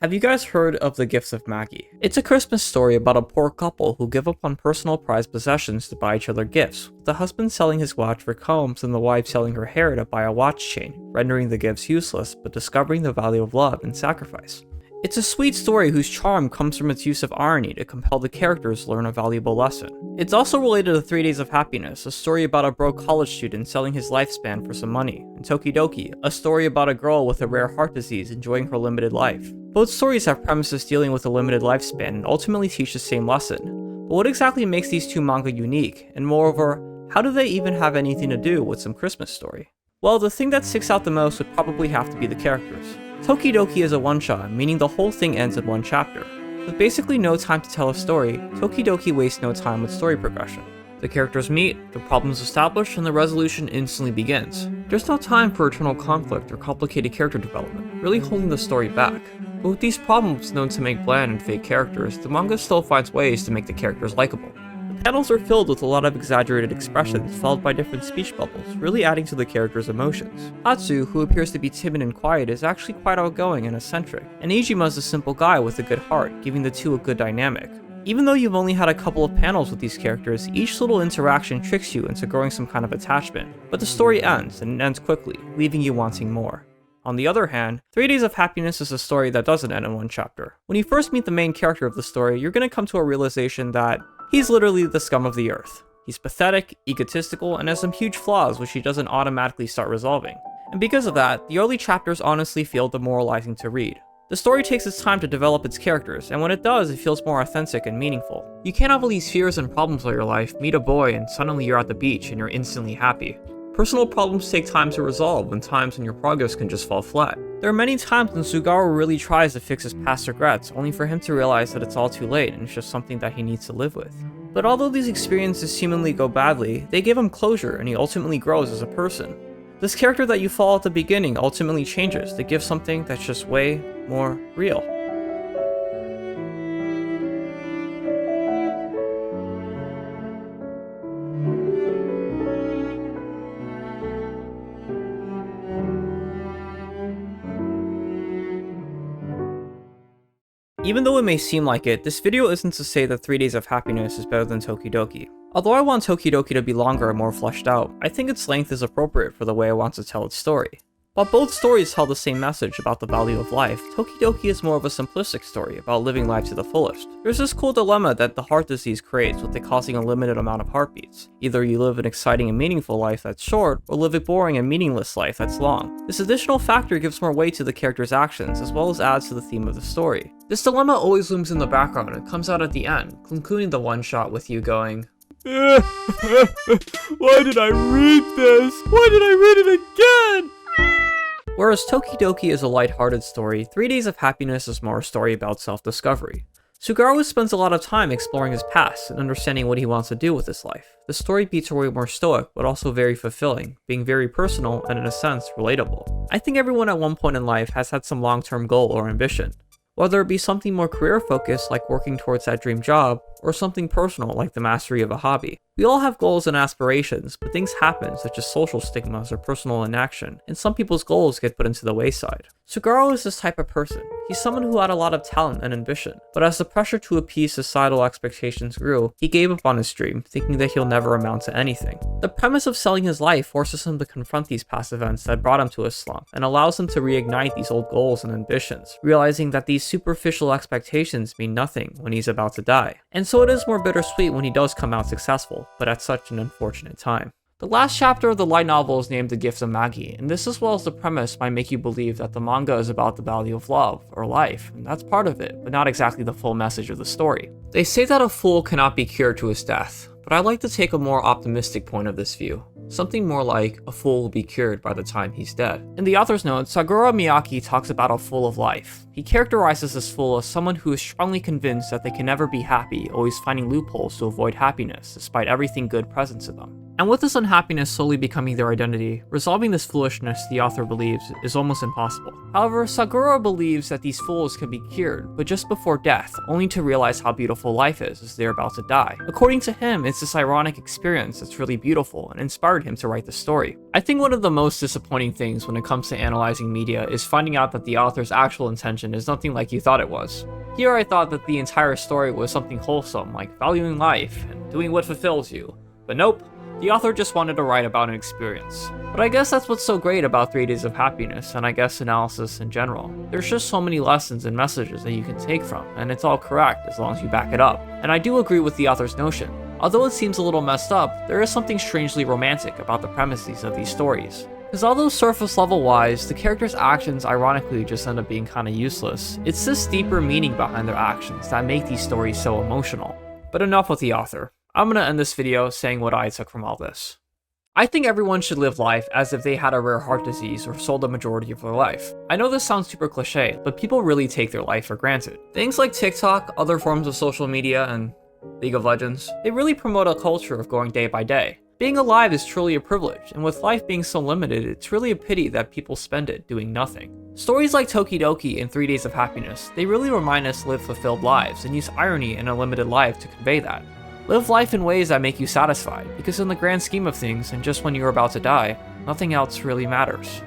Have you guys heard of The Gifts of Maggie? It's a Christmas story about a poor couple who give up on personal prized possessions to buy each other gifts, with the husband selling his watch for combs and the wife selling her hair to buy a watch chain, rendering the gifts useless but discovering the value of love and sacrifice. It's a sweet story whose charm comes from its use of irony to compel the characters to learn a valuable lesson. It's also related to 3 Days of Happiness, a story about a broke college student selling his lifespan for some money, and Tokidoki, a story about a girl with a rare heart disease enjoying her limited life. Both stories have premises dealing with a limited lifespan and ultimately teach the same lesson. But what exactly makes these two manga unique, and moreover, how do they even have anything to do with some Christmas story? Well, the thing that sticks out the most would probably have to be the characters. Tokidoki is a one-shot, meaning the whole thing ends in one chapter. With basically no time to tell a story, Tokidoki wastes no time with story progression. The characters meet, the problems established, and the resolution instantly begins. There's no time for eternal conflict or complicated character development, really holding the story back. But with these problems known to make bland and fake characters, the manga still finds ways to make the characters likable. The panels are filled with a lot of exaggerated expressions followed by different speech bubbles, really adding to the characters' emotions. Hatsu, who appears to be timid and quiet, is actually quite outgoing and eccentric, and Ijima's a simple guy with a good heart, giving the two a good dynamic. Even though you've only had a couple of panels with these characters, each little interaction tricks you into growing some kind of attachment, but the story ends, and it ends quickly, leaving you wanting more. On the other hand, 3 Days of Happiness is a story that doesn't end in one chapter. When you first meet the main character of the story, you're going to come to a realization that he's literally the scum of the earth. He's pathetic, egotistical, and has some huge flaws which he doesn't automatically start resolving. And because of that, the early chapters honestly feel demoralizing to read. The story takes its time to develop its characters, and when it does, it feels more authentic and meaningful. You can't have all these fears and problems of your life, meet a boy, and suddenly you're at the beach and you're instantly happy. Personal problems take time to resolve when times when your progress can just fall flat. There are many times when Sugaru really tries to fix his past regrets, only for him to realize that it's all too late and it's just something that he needs to live with. But although these experiences seemingly go badly, they give him closure and he ultimately grows as a person. This character that you follow at the beginning ultimately changes to give something that's just way more real. Even though it may seem like it, this video isn't to say that 3 Days of Happiness is better than Tokidoki. Although I want Tokidoki to be longer and more fleshed out, I think its length is appropriate for the way I want to tell its story. While both stories tell the same message about the value of life, Tokidoki is more of a simplistic story about living life to the fullest. There's this cool dilemma that the heart disease creates with it causing a limited amount of heartbeats. Either you live an exciting and meaningful life that's short, or live a boring and meaningless life that's long. This additional factor gives more weight to the character's actions, as well as adds to the theme of the story. This dilemma always looms in the background and comes out at the end, concluding the one shot with you going, why did I read this? Why did I read it again? Whereas Tokidoki is a lighthearted story, 3 Days of Happiness is more a story about self-discovery. Sugaru spends a lot of time exploring his past and understanding what he wants to do with his life. The story beats are way more stoic, but also very fulfilling, being very personal and in a sense, relatable. I think everyone at one point in life has had some long-term goal or ambition. Whether it be something more career-focused like working towards that dream job, or something personal like the mastery of a hobby. We all have goals and aspirations, but things happen such as social stigmas or personal inaction, and some people's goals get put into the wayside. Sugaru is this type of person. He's someone who had a lot of talent and ambition, but as the pressure to appease societal expectations grew, he gave up on his dream, thinking that he'll never amount to anything. The premise of selling his life forces him to confront these past events that brought him to a slump, and allows him to reignite these old goals and ambitions, realizing that these superficial expectations mean nothing when he's about to die. And so it is more bittersweet when he does come out successful, but at such an unfortunate time. The last chapter of the light novel is named The Gifts of Maggie, and this as well as the premise might make you believe that the manga is about the value of love, or life, and that's part of it, but not exactly the full message of the story. They say that a fool cannot be cured to his death, but I like to take a more optimistic point of this view. Something more like, a fool will be cured by the time he's dead. In the author's note, Sagura Miyake talks about a fool of life. He characterizes this fool as someone who is strongly convinced that they can never be happy, always finding loopholes to avoid happiness, despite everything good present to them. And with this unhappiness slowly becoming their identity, resolving this foolishness, the author believes, is almost impossible. However, Saguro believes that these fools can be cured, but just before death, only to realize how beautiful life is as they're about to die. According to him, it's this ironic experience that's really beautiful and inspired him to write the story. I think one of the most disappointing things when it comes to analyzing media is finding out that the author's actual intention is nothing like you thought it was. Here I thought that the entire story was something wholesome, like valuing life and doing what fulfills you. But nope. The author just wanted to write about an experience. But I guess that's what's so great about 3 Days of Happiness, and I guess analysis in general. There's just so many lessons and messages that you can take from, and it's all correct as long as you back it up. And I do agree with the author's notion. Although it seems a little messed up, there is something strangely romantic about the premises of these stories. Because although surface level wise, the characters' actions ironically just end up being kinda useless, it's this deeper meaning behind their actions that make these stories so emotional. But enough with the author. I'm gonna end this video saying what I took from all this. I think everyone should live life as if they had a rare heart disease or sold the majority of their life. I know this sounds super cliche, but people really take their life for granted. Things like TikTok, other forms of social media, and League of Legends, they really promote a culture of going day by day. Being alive is truly a privilege, and with life being so limited, it's really a pity that people spend it doing nothing. Stories like Tokidoki and 3 Days of Happiness, they really remind us to live fulfilled lives and use irony in a limited life to convey that. Live life in ways that make you satisfied, because in the grand scheme of things, and just when you're about to die, nothing else really matters.